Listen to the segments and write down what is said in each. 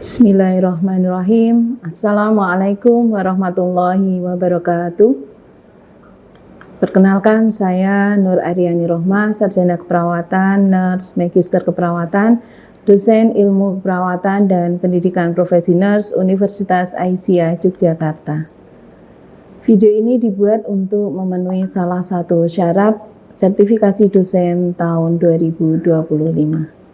Bismillahirrahmanirrahim. Assalamualaikum warahmatullahi wabarakatuh. Perkenalkan, saya Nur Aryani Rohmah, Sarjana Keperawatan, Nurse Magister Keperawatan, Dosen Ilmu Keperawatan dan Pendidikan Profesi Nurse Universitas Aisyah Yogyakarta. Video ini dibuat untuk memenuhi salah satu syarat sertifikasi dosen tahun 2025.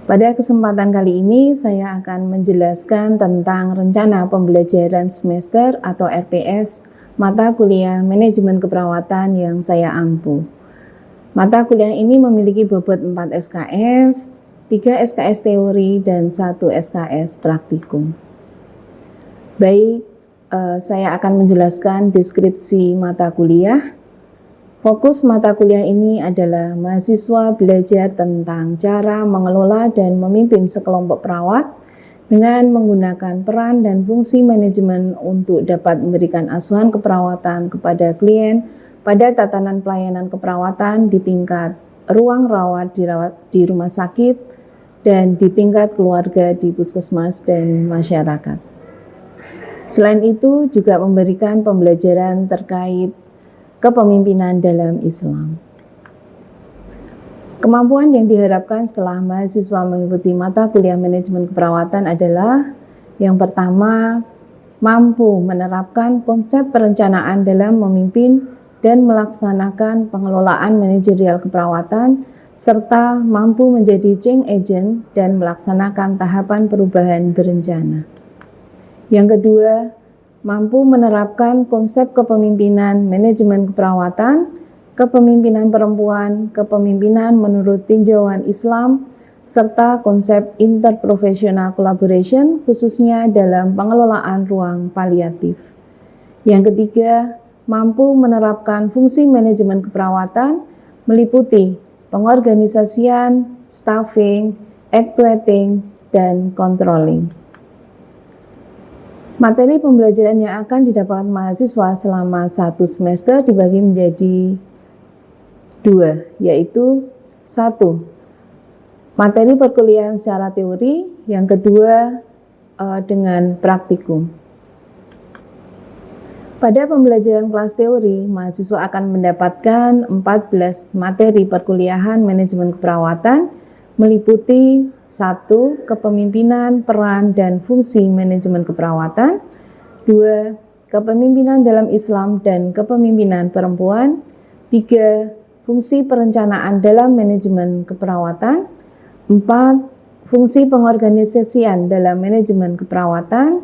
Pada kesempatan kali ini, saya akan menjelaskan tentang rencana pembelajaran semester atau RPS mata kuliah Manajemen Keperawatan yang saya ampu. Mata kuliah ini memiliki bobot 4 SKS, 3 SKS teori, dan 1 SKS praktikum. Baik, saya akan menjelaskan deskripsi mata kuliah. Fokus mata kuliah ini adalah mahasiswa belajar tentang cara mengelola dan memimpin sekelompok perawat dengan menggunakan peran dan fungsi manajemen untuk dapat memberikan asuhan keperawatan kepada klien pada tatanan pelayanan keperawatan di tingkat ruang rawat di rumah sakit dan di tingkat keluarga di puskesmas dan masyarakat. Selain itu juga memberikan pembelajaran terkait kepemimpinan dalam Islam. Kemampuan yang diharapkan setelah mahasiswa mengikuti mata kuliah manajemen keperawatan adalah yang pertama, mampu menerapkan konsep perencanaan dalam memimpin dan melaksanakan pengelolaan manajerial keperawatan, serta mampu menjadi change agent dan melaksanakan tahapan perubahan berencana. Yang kedua, mampu menerapkan konsep kepemimpinan manajemen keperawatan, kepemimpinan perempuan, kepemimpinan menurut tinjauan Islam, serta konsep interprofessional collaboration khususnya dalam pengelolaan ruang paliatif. Yang ketiga, mampu menerapkan fungsi manajemen keperawatan meliputi pengorganisasian, staffing, actuating, dan controlling. Materi pembelajaran yang akan didapatkan mahasiswa selama 1 semester dibagi menjadi 2, yaitu 1. Materi perkuliahan secara teori, yang kedua dengan praktikum. Pada pembelajaran kelas teori, mahasiswa akan mendapatkan 14 materi perkuliahan manajemen keperawatan meliputi 1. Kepemimpinan, peran, dan fungsi manajemen keperawatan. 2. Kepemimpinan dalam Islam dan kepemimpinan perempuan. 3. Fungsi perencanaan dalam manajemen keperawatan. 4. Fungsi pengorganisasian dalam manajemen keperawatan.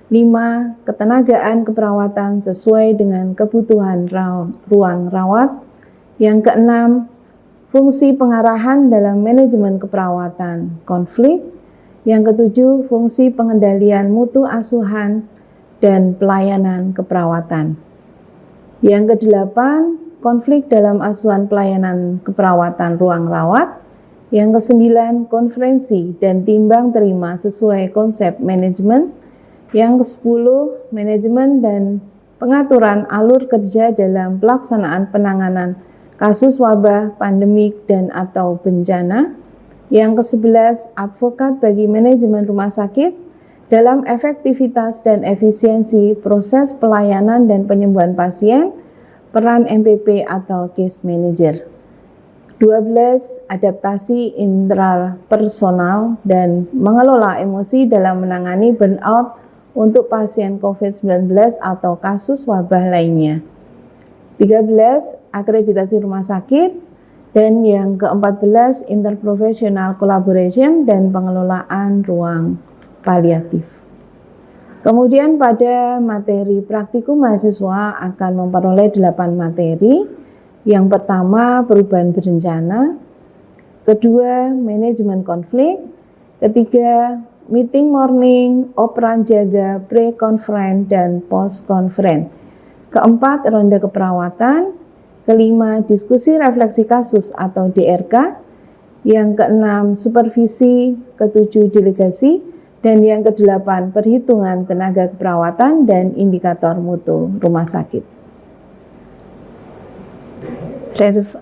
5. Ketenagaan keperawatan sesuai dengan kebutuhan ruang rawat. Yang keenam, fungsi pengarahan dalam manajemen keperawatan konflik. Yang ketujuh, fungsi pengendalian mutu asuhan dan pelayanan keperawatan. Yang kedelapan, konflik dalam asuhan pelayanan keperawatan ruang rawat. Yang kesembilan, konferensi dan timbang terima sesuai konsep manajemen. Yang kesepuluh, manajemen dan pengaturan alur kerja dalam pelaksanaan penanganan kasus wabah, pandemik, dan atau bencana. Yang ke-11, advokat bagi manajemen rumah sakit dalam efektivitas dan efisiensi proses pelayanan dan penyembuhan pasien, peran MPP atau case manager. 12, adaptasi intrapersonal dan mengelola emosi dalam menangani burnout untuk pasien COVID-19 atau kasus wabah lainnya. 13. Akreditasi rumah sakit. Dan yang ke-14, interprofessional collaboration dan pengelolaan ruang paliatif. Kemudian pada materi praktikum mahasiswa akan memperoleh 8 materi. Yang pertama, perubahan berencana. Kedua, manajemen konflik. Ketiga, meeting morning, operan jaga, pre-conference, dan post-conference. Keempat, ronde keperawatan. Kelima, diskusi refleksi kasus atau DRK. Yang keenam, supervisi. Ketujuh, delegasi. Dan yang kedelapan, perhitungan tenaga keperawatan dan indikator mutu rumah sakit.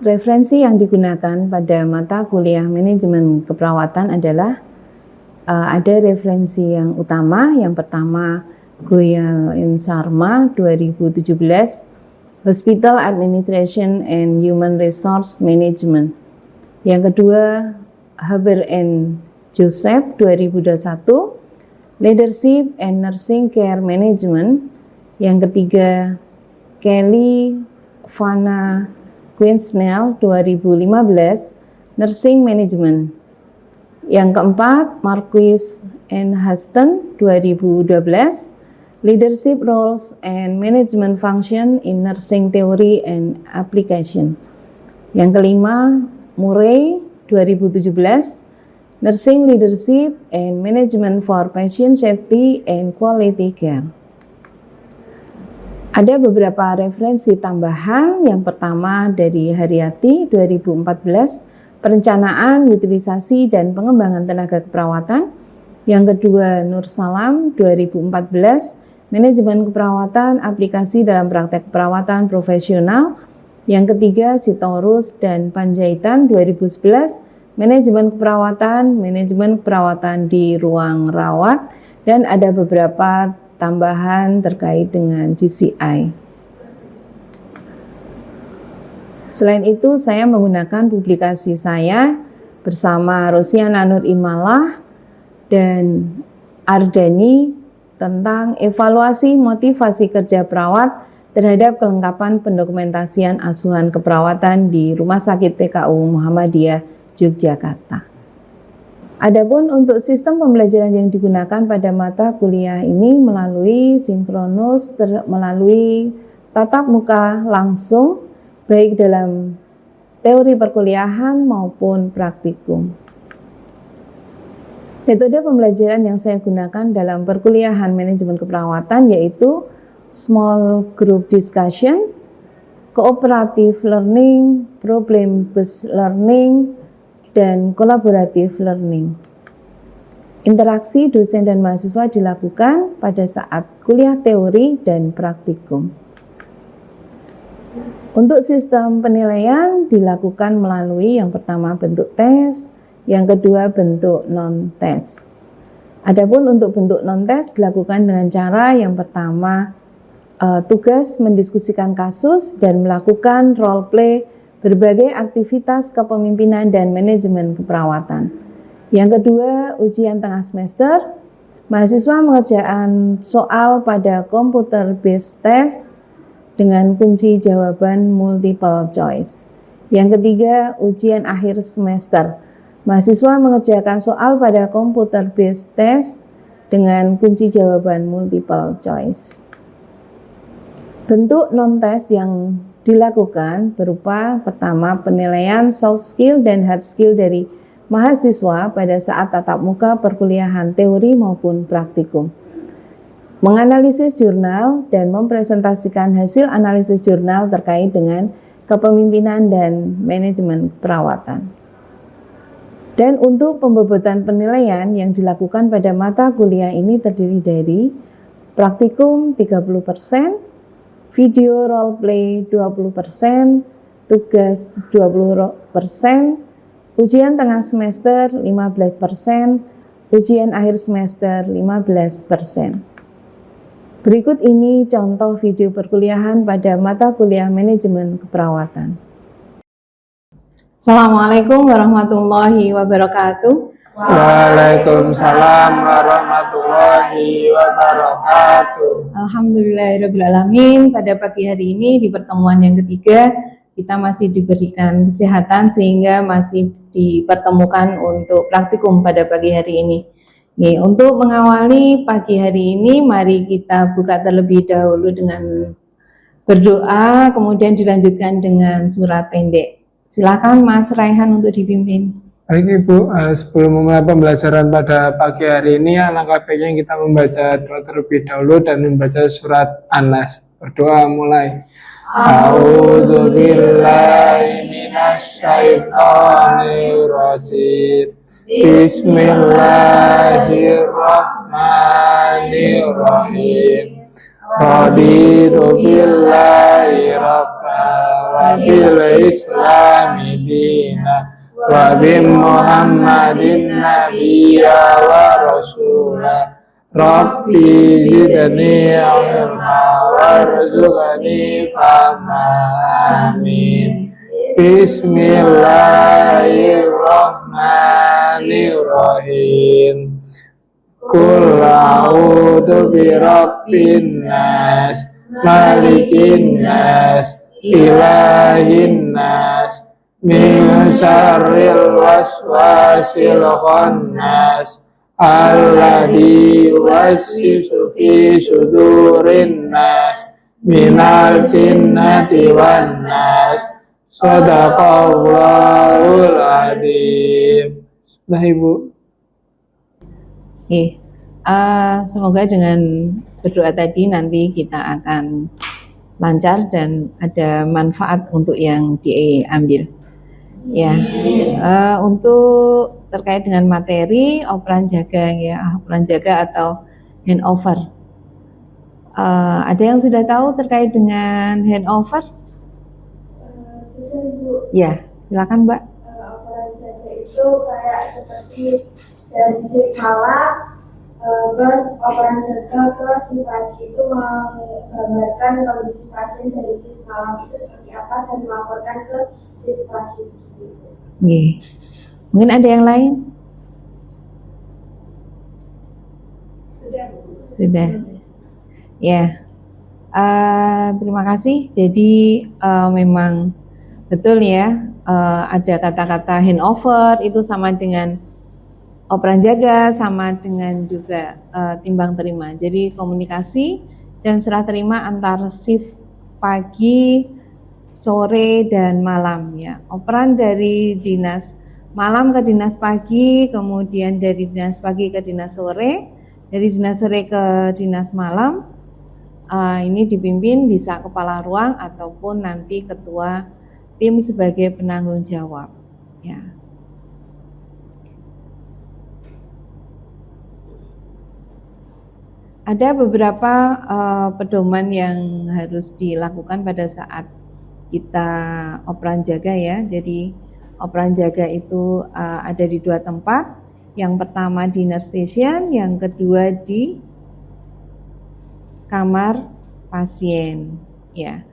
Referensi yang digunakan pada mata kuliah manajemen keperawatan adalah Ada referensi yang utama. Yang pertama Goyal and Sharma 2017, Hospital Administration and Human Resource Management. Yang kedua Haber and Joseph 2021, Leadership and Nursing Care Management. Yang ketiga Kelly Vanna Queensnell 2015, Nursing Management. Yang keempat, Marquis and Huston 2012, Leadership Roles and Management Function in Nursing Theory and Application. Yang kelima, Murray 2017, Nursing Leadership and Management for Patient Safety and Quality Care. Ada beberapa referensi tambahan. Yang pertama dari Haryati 2014, Perencanaan, Utilisasi, dan Pengembangan Tenaga Keperawatan. Yang kedua Nur Salam 2014, Manajemen Keperawatan, Aplikasi dalam Praktek Keperawatan Profesional. Yang ketiga Sitorus dan Panjaitan 2011, Manajemen Keperawatan di Ruang Rawat, dan ada beberapa tambahan terkait dengan GCI. Selain itu, saya menggunakan publikasi saya bersama Rosiana Nur Imalah dan Ardani tentang evaluasi motivasi kerja perawat terhadap kelengkapan pendokumentasian asuhan keperawatan di Rumah Sakit PKU Muhammadiyah Yogyakarta. Adapun untuk sistem pembelajaran yang digunakan pada mata kuliah ini melalui sinkronus, melalui tatap muka langsung, baik dalam teori perkuliahan maupun praktikum. Metode pembelajaran yang saya gunakan dalam perkuliahan manajemen keperawatan yaitu small group discussion, cooperative learning, problem based learning, dan collaborative learning. Interaksi dosen dan mahasiswa dilakukan pada saat kuliah teori dan praktikum. Untuk sistem penilaian dilakukan melalui yang pertama bentuk tes, yang kedua bentuk non-tes. Adapun untuk bentuk non-tes dilakukan dengan cara yang pertama tugas mendiskusikan kasus dan melakukan role play berbagai aktivitas kepemimpinan dan manajemen keperawatan. Yang kedua ujian tengah semester, mahasiswa mengerjakan soal pada computer based test dengan kunci jawaban multiple choice. Yang ketiga, ujian akhir semester. Mahasiswa mengerjakan soal pada computer based test dengan kunci jawaban multiple choice. Bentuk non-test yang dilakukan berupa pertama penilaian soft skill dan hard skill dari mahasiswa pada saat tatap muka perkuliahan teori maupun praktikum. Menganalisis jurnal dan mempresentasikan hasil analisis jurnal terkait dengan kepemimpinan dan manajemen perawatan. Dan untuk pembobotan penilaian yang dilakukan pada mata kuliah ini terdiri dari praktikum 30%, video role play 20%, tugas 20%, ujian tengah semester 15%, ujian akhir semester 15%. Berikut ini contoh video perkuliahan pada mata kuliah manajemen keperawatan. Assalamualaikum warahmatullahi wabarakatuh. Waalaikumsalam warahmatullahi wabarakatuh. Alhamdulillahirrabbilalamin. Pada pagi hari ini di pertemuan yang ketiga kita masih diberikan kesehatan sehingga masih dipertemukan untuk praktikum pada pagi hari ini. Untuk mengawali pagi hari ini, mari kita buka terlebih dahulu dengan berdoa, kemudian dilanjutkan dengan surat pendek. Silakan Mas Raihan untuk dipimpin. Baik Ibu, sebelum memulai pembelajaran pada pagi hari ini, alangkah baiknya kita membaca doa terlebih dahulu dan membaca surat An-Nas. Berdoa mulai. A'udzubillahi minasyaitonirrajim. Bismillahirrahmanirrahim. Raditu billahi rabban wa bil islami dina wa bi Muhammadin nabiyya wa rasula. Rabbi zidni ilma warzuqni fahma. Amin. Bismillahirrahmanirrahim. Qul a'udzu birabbin nas, malikin nas, ilahin nas, min syarril waswasil khannas, alladzi yuwaswisu fi sudurin nas, minal jinnati wan nas. Shadaqallahul adzim. Sudah Ibu. Semoga dengan berdoa tadi nanti kita akan lancar dan ada manfaat untuk yang diambil. Ya, untuk terkait dengan materi operan jaga ya, operan jaga atau handover. Ada yang sudah tahu terkait dengan handover? Sudah Ibu. Ya, silakan Mbak. Operan jaga itu kayak seperti dari shift malam operan jaga ke shift pagi itu menggambarkan kondisi pasien dari shift malam itu seperti apa dan melaporkan ke shift pagi. Mungkin ada yang lain? Sudah. Sudah. Ya. Terima kasih. Jadi memang betul ya, ada kata-kata handover itu sama dengan operan jaga, sama dengan juga timbang terima. Jadi komunikasi dan serah terima antar shift pagi, sore dan malam ya. Operan dari dinas malam ke dinas pagi, kemudian dari dinas pagi ke dinas sore, dari dinas sore ke dinas malam. Ini dipimpin bisa kepala ruang ataupun nanti ketua tim sebagai penanggung jawab ya. Ada beberapa pedoman yang harus dilakukan pada saat kita operan jaga ya. Jadi operan jaga itu ada di dua tempat. Yang pertama di nurse station, yang kedua di kamar pasien ya.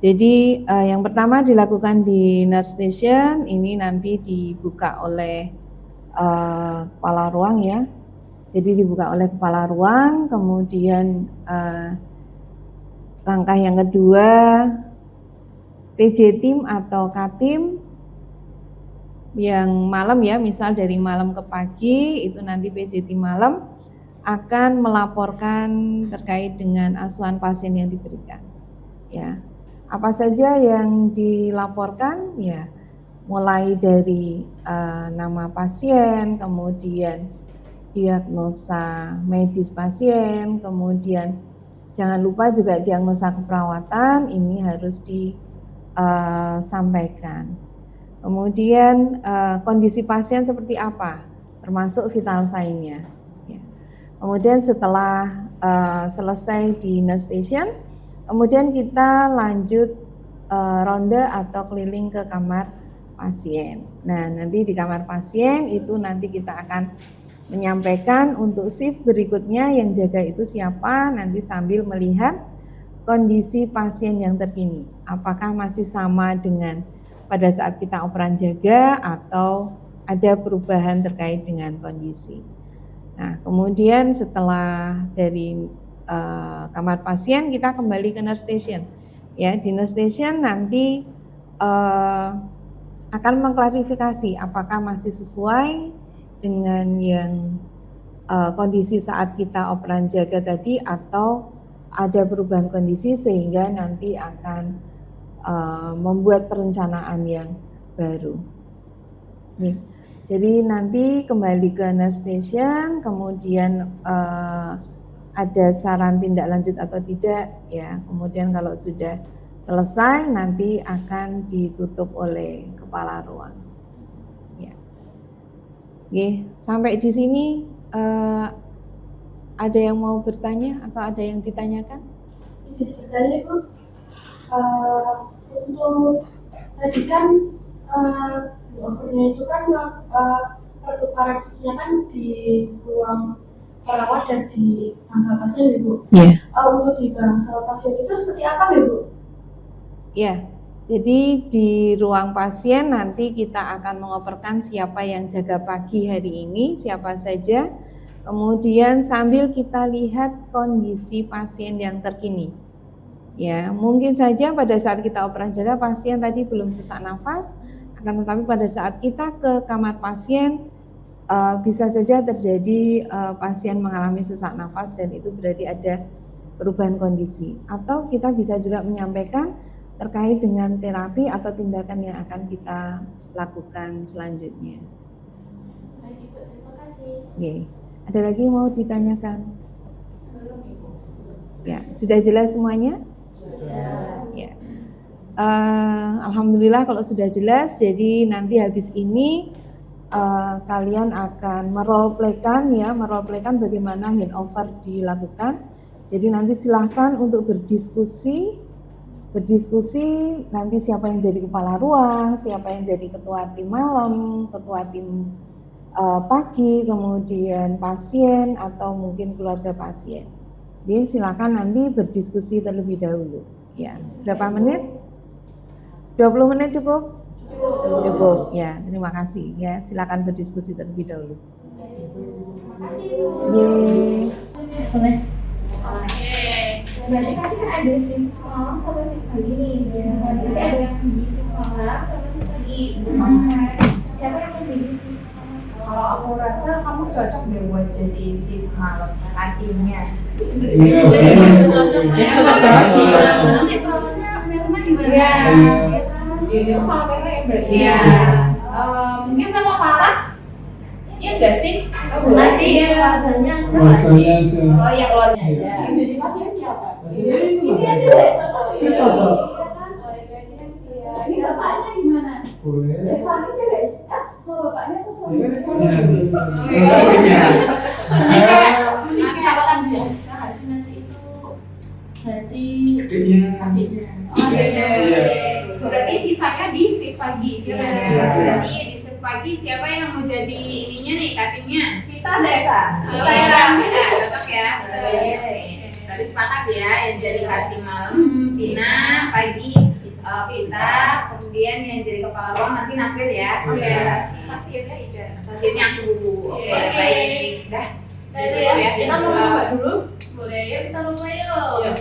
Jadi yang pertama dilakukan di nurse station, ini nanti dibuka oleh kepala ruang ya. Jadi dibuka oleh kepala ruang, kemudian langkah yang kedua PJ team atau K-team yang malam ya, misal dari malam ke pagi itu nanti PJ team malam akan melaporkan terkait dengan asuhan pasien yang diberikan. Ya, apa saja yang dilaporkan? Ya, mulai dari nama pasien, kemudian diagnosa medis pasien, kemudian jangan lupa juga diagnosa keperawatan ini harus disampaikan. Kemudian kondisi pasien seperti apa, termasuk vital sign-nya. Kemudian setelah selesai di nurse station, kemudian kita lanjut ronde atau keliling ke kamar pasien. Nah, nanti di kamar pasien itu nanti kita akan menyampaikan untuk shift berikutnya yang jaga itu siapa, nanti sambil melihat kondisi pasien yang terkini. Apakah masih sama dengan pada saat kita operan jaga atau ada perubahan terkait dengan kondisi. Nah, kemudian setelah dari kamar pasien kita kembali ke nurse station. Ya, di nurse station nanti akan mengklarifikasi apakah masih sesuai dengan yang kondisi saat kita operan jaga tadi atau ada perubahan kondisi sehingga nanti akan membuat perencanaan yang baru. Nih. Jadi nanti kembali ke nurse station, kemudian ada saran tindak lanjut atau tidak, ya. Kemudian kalau sudah selesai, nanti akan ditutup oleh kepala ruang. Ya. Oke, sampai di sini ada yang mau bertanya atau ada yang ditanyakan? Izin bertanya Bu, untuk tadi kan Overnya itu kan pertukarannya kan di ruang perawat dan di bangsal pasien Ibu. Ya. Untuk di bangsal pasien itu seperti apa Ibu? Ya, jadi di ruang pasien nanti kita akan mengoperkan siapa yang jaga pagi hari ini, siapa saja. Kemudian sambil kita lihat kondisi pasien yang terkini. Ya, mungkin saja pada saat kita operasi jaga pasien tadi belum sesak nafas, akan tetapi pada saat kita ke kamar pasien bisa saja terjadi pasien mengalami sesak nafas dan itu berarti ada perubahan kondisi. Atau kita bisa juga menyampaikan terkait dengan terapi atau tindakan yang akan kita lakukan selanjutnya. Baik Ibu, terima kasih. Oke. Ada lagi yang mau ditanyakan? Belum Ibu. Ya, sudah jelas semuanya? Ya. Alhamdulillah kalau sudah jelas. Jadi nanti habis ini kalian akan meroleplaykan bagaimana handover dilakukan. Jadi nanti silahkan untuk berdiskusi nanti siapa yang jadi kepala ruang, siapa yang jadi ketua tim malam, ketua tim pagi, kemudian pasien atau mungkin keluarga pasien. Jadi silakan nanti berdiskusi terlebih dahulu. Ya, berapa menit? 20 menit cukup? Cukup. Ya, terima kasih. Ya, silakan berdiskusi terlebih dahulu. Terima kasih Ibu. Yeay. Boleh. Berarti kan ada shift malam sama shift pagi nih. Berarti ada yang di shift malam sama shift pagi. Siapa yang mau jadi shift? Kalau aku rasa kamu cocok deh buat jadi shift malam kakinya. Iya. Cocok Nanti perawatnya Melma gimana? Iya. Ini sama Melma ya berarti? Iya. Mungkin sama Farah? Iya enggak sih? Nanti keluarganya aja nggak sih? Waktunya aja. Oh iya keluarnya aja. Jadi pasien siapa? Ini aja deh. Ini cocok. Iya. Ini bapaknya gimana? Boleh. Suaminya deh. Mau bapaknya atau suaminya? Nanti kalau kan biasa nggak sih nanti itu berarti Adiknya. adiknya. Iya. Berarti sisanya di shift pagi. Iya. Berarti di shift pagi siapa yang mau jadi ininya nih katimnya? Kita deh kak. Kita ya, cocok ya. Tadi sepakat ya yang jadi katim malam Tina, pagi Vita, kemudian yang jadi kepala ruang nanti Nabil ya. Iya. Pasiennya Ida. Pasiennya aku. Oke, baik. Dah. Itu ya. Kita mau coba dulu. Boleh yuk kita mulai yuk.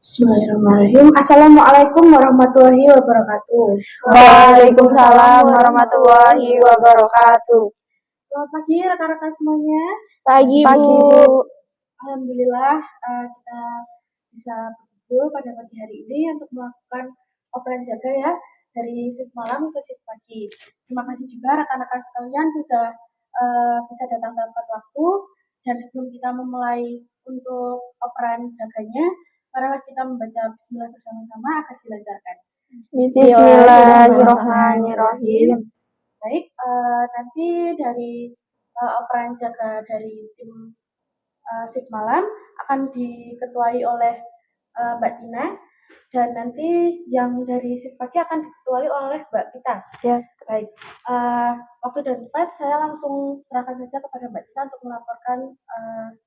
Bismillahirrahmanirrahim. Assalamualaikum warahmatullahi wabarakatuh. Waalaikumsalam warahmatullahi wabarakatuh. Selamat pagi rekan-rekan semuanya. Pagi, Bu. Alhamdulillah kita bisa berkumpul pada pagi hari ini untuk melakukan operan jaga ya dari shift malam ke shift pagi. Terima kasih juga rekan-rekan sekalian sudah bisa datang tepat waktu. Dan sebelum kita memulai untuk operan jaganya, marilah kita membaca Bismillah bersama-sama agar dilancarkan. Bismillahirrahmanirrahim. Baik, nanti dari operan jaga dari tim shift malam akan diketuai oleh Mbak Tina dan nanti yang dari shift pagi akan diketuai oleh Mbak Pita. Ya. Baik, waktu dan tempat saya langsung serahkan saja kepada Mbak Tina untuk melaporkan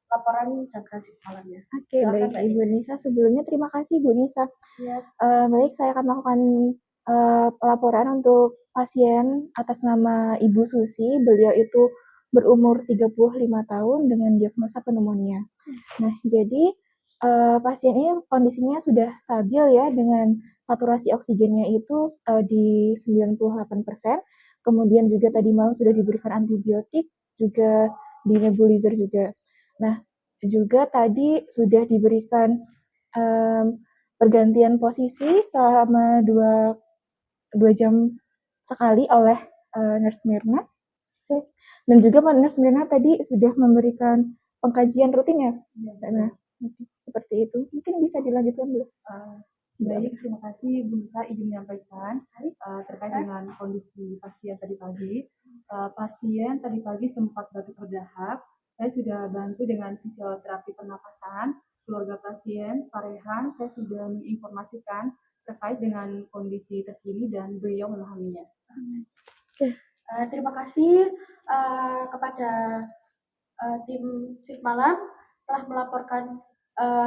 laporan jaga shift malamnya. Oke, Silakan, baik Mbak Ibu Nisa. Sebelumnya terima kasih Bu Nisa. Ya. Baik, saya akan melakukan laporan untuk pasien atas nama Ibu Susi. Beliau itu berumur 35 tahun dengan diagnosa pneumonia. Nah, jadi pasien ini kondisinya sudah stabil ya dengan saturasi oksigennya itu di 98%. Kemudian juga tadi malam sudah diberikan antibiotik, juga di nebulizer juga. Nah, juga tadi sudah diberikan pergantian posisi selama 2 jam sekali oleh Nurse Mirna. Dan juga Nurse Mirna tadi sudah memberikan pengkajian rutin ya. Nah, seperti itu. Mungkin bisa dilanjutkan dulu. Baik, terima kasih Bu Nisa izin menyampaikan terkait dengan kondisi pasien tadi pagi. Pasien tadi pagi sempat batuk berdahak. Saya sudah bantu dengan fisioterapi pernapasan. Keluarga pasien, Pak Rehan, saya sudah menginformasikan terkait dengan kondisi terkini dan beliau memahaminya. Terima kasih kepada tim shift malam telah melaporkan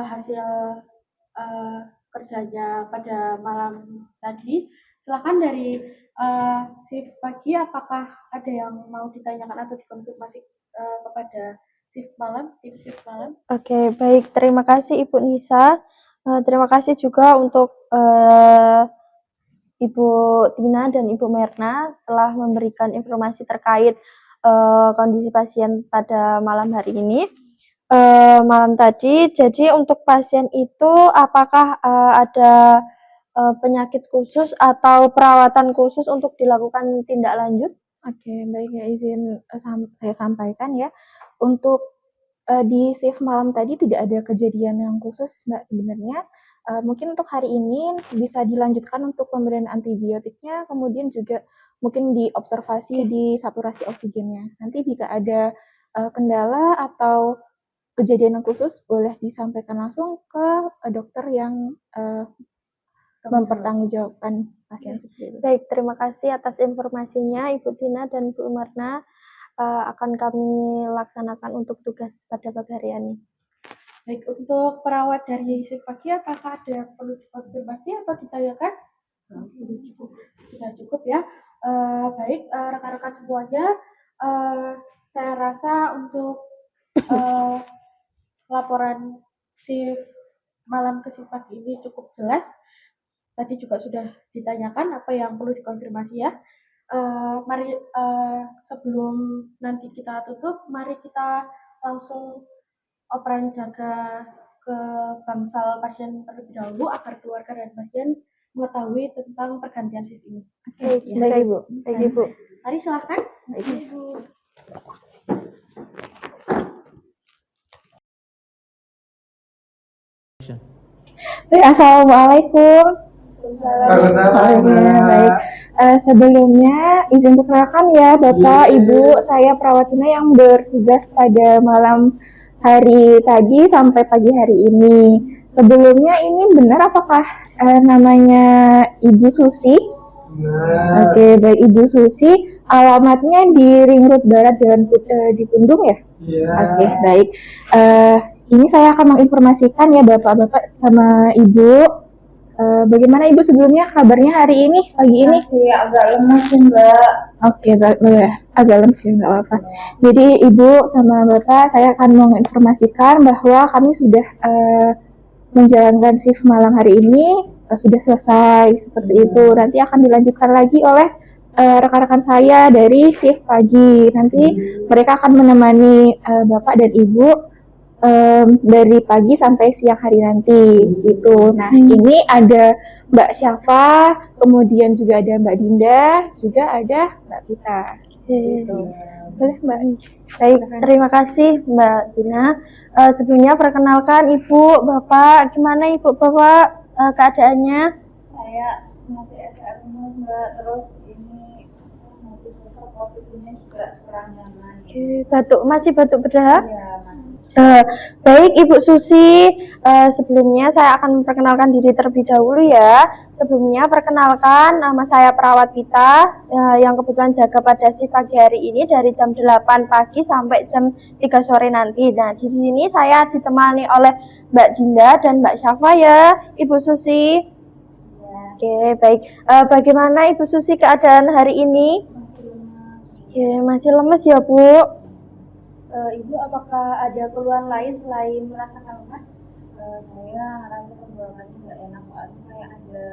hasil kerjanya pada malam tadi. Silakan dari shift pagi, apakah ada yang mau ditanyakan atau dikonfirmasi kepada shift malam, tim shift malam? Oke, baik. Terima kasih Ibu Nisa. Terima kasih juga untuk Ibu Tina dan Ibu Merna telah memberikan informasi terkait kondisi pasien pada malam hari ini. Malam tadi, jadi untuk pasien itu apakah ada penyakit khusus atau perawatan khusus untuk dilakukan tindak lanjut? Oke, baik ya, izin saya sampaikan ya. Untuk di shift malam tadi tidak ada kejadian yang khusus, Mbak, sebenarnya. Mungkin untuk hari ini bisa dilanjutkan untuk pemberian antibiotiknya, kemudian juga mungkin diobservasi di saturasi oksigennya. Nanti jika ada kendala atau kejadian yang khusus, boleh disampaikan langsung ke dokter yang mempertanggungjawabkan pasien seperti itu. Baik, terima kasih atas informasinya Ibu Tina dan Bu Marna. Akan kami laksanakan untuk tugas pada pagi hari ini. Baik, untuk perawat dari shift pagi, apakah ada yang perlu dikonfirmasi atau ditanyakan? Sudah cukup ya. Baik, rekan-rekan semuanya, saya rasa untuk laporan shift malam ke shift pagi ini cukup jelas. Tadi juga sudah ditanyakan apa yang perlu dikonfirmasi ya. Mari sebelum nanti kita tutup, mari kita langsung operan jaga ke bangsal pasien terlebih dahulu agar keluarga dan pasien mengetahui tentang pergantian shift ini. Baik, Ibu. Baik, Ibu. Mari silakan. Baik, assalamualaikum. Baik. Sebelumnya izin perkenalkan ya Bapak, Ibu, saya perawat Tina yang bertugas pada malam hari tadi sampai pagi hari ini. Sebelumnya ini benar apakah namanya Ibu Susi? Oke, baik, Ibu Susi. Alamatnya di Ring Road Barat Jalan di Pundung ya? Iya. Oke, baik. Ini saya akan menginformasikan ya Bapak-bapak sama Ibu. Bagaimana Ibu sebelumnya kabarnya hari ini, pagi ini? Masih agak lemas sih, Mbak. Oke, agak lemes ya, nggak apa-apa. Jadi Ibu sama Bapak, saya akan menginformasikan bahwa kami sudah menjalankan shift malam hari ini, sudah selesai seperti itu. Nanti akan dilanjutkan lagi oleh rekan-rekan saya dari shift pagi. Nanti mereka akan menemani Bapak dan Ibu dari pagi sampai siang hari nanti gitu. Nah, ini ada Mbak Syafa, kemudian juga ada Mbak Dinda, juga ada Mbak Pita. Gitu. Boleh Mbak? Baik, terima kasih Mbak Tina. Sebelumnya perkenalkan Ibu, Bapak, gimana Ibu, Bapak keadaannya? Saya masih agak lemas, Mbak. Terus ini masih sesak, posisinya juga kurang nyaman. Oke, masih batuk berdahak? Ya, masih. Baik Ibu Susi, sebelumnya saya akan memperkenalkan diri terlebih dahulu ya. Sebelumnya perkenalkan, nama saya perawat Pita yang kebetulan jaga pada shift pagi hari ini dari jam 8 pagi sampai jam 3 sore nanti. Nah, di sini saya ditemani oleh Mbak Dinda dan Mbak Syafa ya, Ibu Susi. Oke, baik. Bagaimana Ibu Susi keadaan hari ini? Masih lemas. Oke, masih lemes ya Bu. Ibu, apakah ada keluhan lain selain merasakan lemas? Saya ngerasa tenggorokannya nggak enak, soalnya kayak ada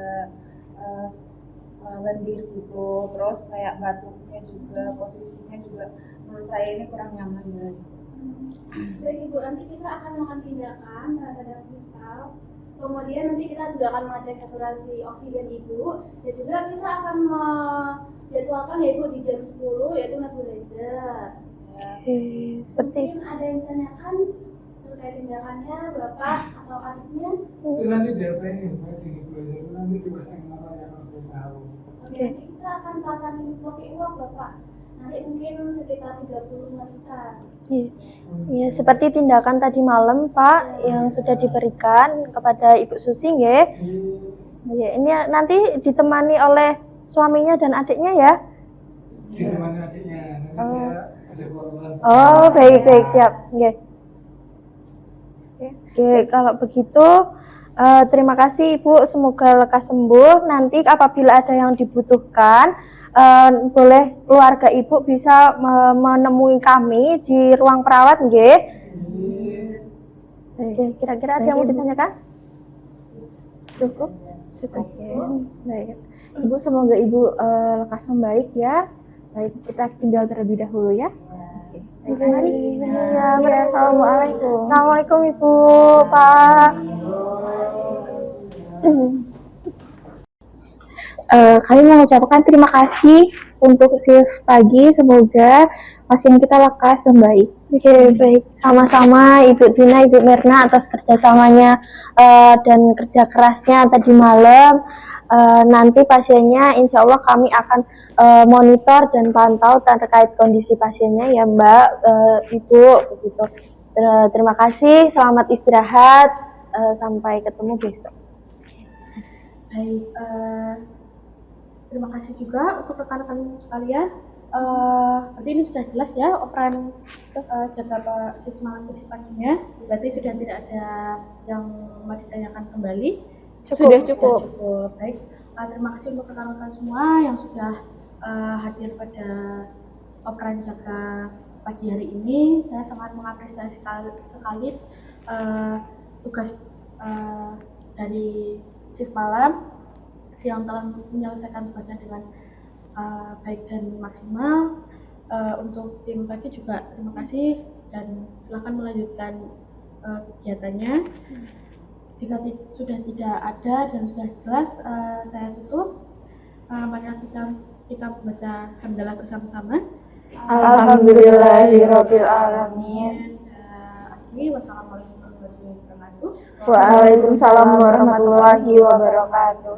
lendir gitu. Terus kayak batuknya juga, posisinya juga menurut saya ini kurang nyaman, Mbak. Baik Ibu, nanti kita akan melakukan tindakan terhadap vital. Kemudian nanti kita juga akan mengecek saturasi oksigen Ibu. Dan juga kita akan menjadwalkan ya Ibu di jam 10 yaitu nebulizer. Seperti Mungkin ada yang ditanyakan terkait tindakannya Bapak atau adiknya? Itu nanti diapain? Nanti dipasang apa yang aku tahu. Oke, nanti kita akan pasangin sebagai uang Bapak. Nanti mungkin sekitar 30 menitan. ya, seperti tindakan tadi malam Pak yang sudah diberikan kepada Ibu Susi nggih. Ya, ini nanti ditemani oleh suaminya dan adiknya ya. Ditemani adiknya. Nanti saya ada keperluan. Oh, baik siap. Oke, kalau begitu terima kasih Ibu, semoga lekas sembuh. Nanti apabila ada yang dibutuhkan, boleh keluarga Ibu bisa menemui kami di ruang perawat, nggih. Oke, kira-kira ada yang mau ditanyakan? Cukup. Oke, baik. Ibu, semoga Ibu lekas membaik ya. Baik, kita tinggal terlebih dahulu ya. Oke, mari. Ya, assalamualaikum. Assalamualaikum Ibu, Pak. Kami mengucapkan terima kasih untuk shift pagi. Semoga pasien kita lekas membaik. Oke, baik. Sama-sama Ibu Dina, Ibu Mirna atas kerjasamanya dan kerja kerasnya tadi malam. Nanti pasiennya insya Allah kami akan monitor dan pantau terkait kondisi pasiennya ya Mbak, Ibu, begitu. Terima kasih, selamat istirahat, sampai ketemu besok. Baik, terima kasih juga untuk rekan-rekan sekalian. Berarti ini sudah jelas ya operan jaga shift malam ke shift paginya. Berarti sudah tidak ada yang mau ditanyakan kembali. Sudah cukup. Baik, terima kasih untuk rekan-rekan semua yang sudah hadir pada operan jaga pagi hari ini. Saya sangat mengapresiasi sekali tugas dari shift malam yang telah menyelesaikan tugasnya dengan baik dan maksimal. Untuk tim pagi juga terima kasih dan silakan melanjutkan kegiatannya. Jika sudah tidak ada dan sudah jelas, saya tutup. Mari kita membaca hamdalah bersama-sama. Alhamdulillahirabbil alamin. Wassalamualaikum warahmatullahi wabarakatuh. Waalaikumsalam warahmatullahi wabarakatuh.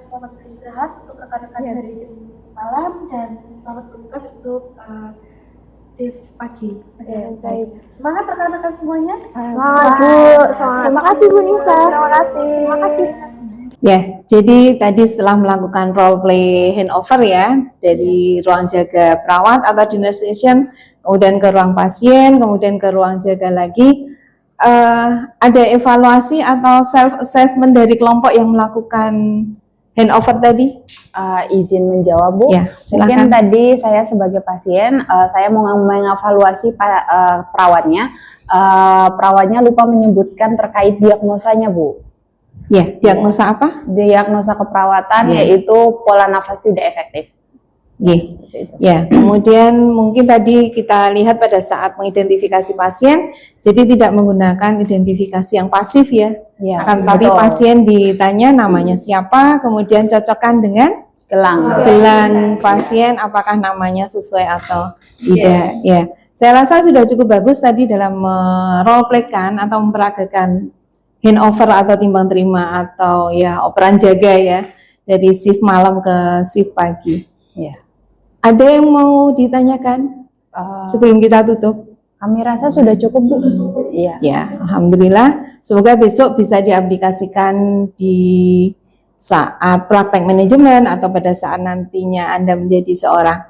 Selamat beristirahat untuk rekan-rekan dari tim malam dan selamat bertugas untuk shift pagi. Baik. Semangat rekan-rekan semuanya. Semangat Bu. Terima kasih Bu Nisa. Terima kasih. Ya, jadi tadi setelah melakukan role play handover ya dari ruang jaga perawat atau dinner station, kemudian ke ruang pasien, kemudian ke ruang jaga lagi, ada evaluasi atau self assessment dari kelompok yang melakukan handover tadi? Izin menjawab Bu. Ya, silakan. Mungkin tadi saya sebagai pasien, saya mau mengevaluasi perawatnya. Perawatnya lupa menyebutkan terkait diagnosanya Bu. Ya, diagnosa apa? Diagnosa keperawatan yaitu pola nafas tidak efektif. Ya, kemudian mungkin tadi kita lihat pada saat mengidentifikasi pasien, jadi tidak menggunakan identifikasi yang pasif ya. Akan tapi pasien ditanya namanya siapa, kemudian cocokkan dengan gelang pasien, apakah namanya sesuai atau tidak. Ya, saya rasa sudah cukup bagus tadi dalam role play kan atau memperagakan handover atau timbang terima atau ya operan jaga ya dari shift malam ke shift pagi. Ya. Ada yang mau ditanyakan sebelum kita tutup? Kami rasa sudah cukup Bu. Iya. Ya, alhamdulillah. Semoga besok bisa diaplikasikan di saat praktek manajemen atau pada saat nantinya Anda menjadi seorang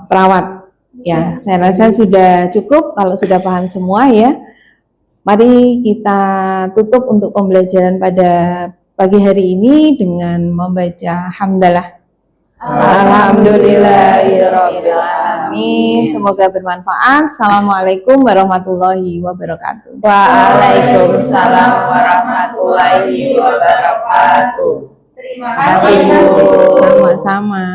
perawat. Ya, saya rasa sudah cukup kalau sudah paham semua ya. Mari kita tutup untuk pembelajaran pada pagi hari ini dengan membaca hamdalah. Alhamdulillahirabbil alamin. Semoga bermanfaat. Assalamualaikum warahmatullahi wabarakatuh. Waalaikumsalam warahmatullahi wabarakatuh. Terima kasih Bu. Sama-sama.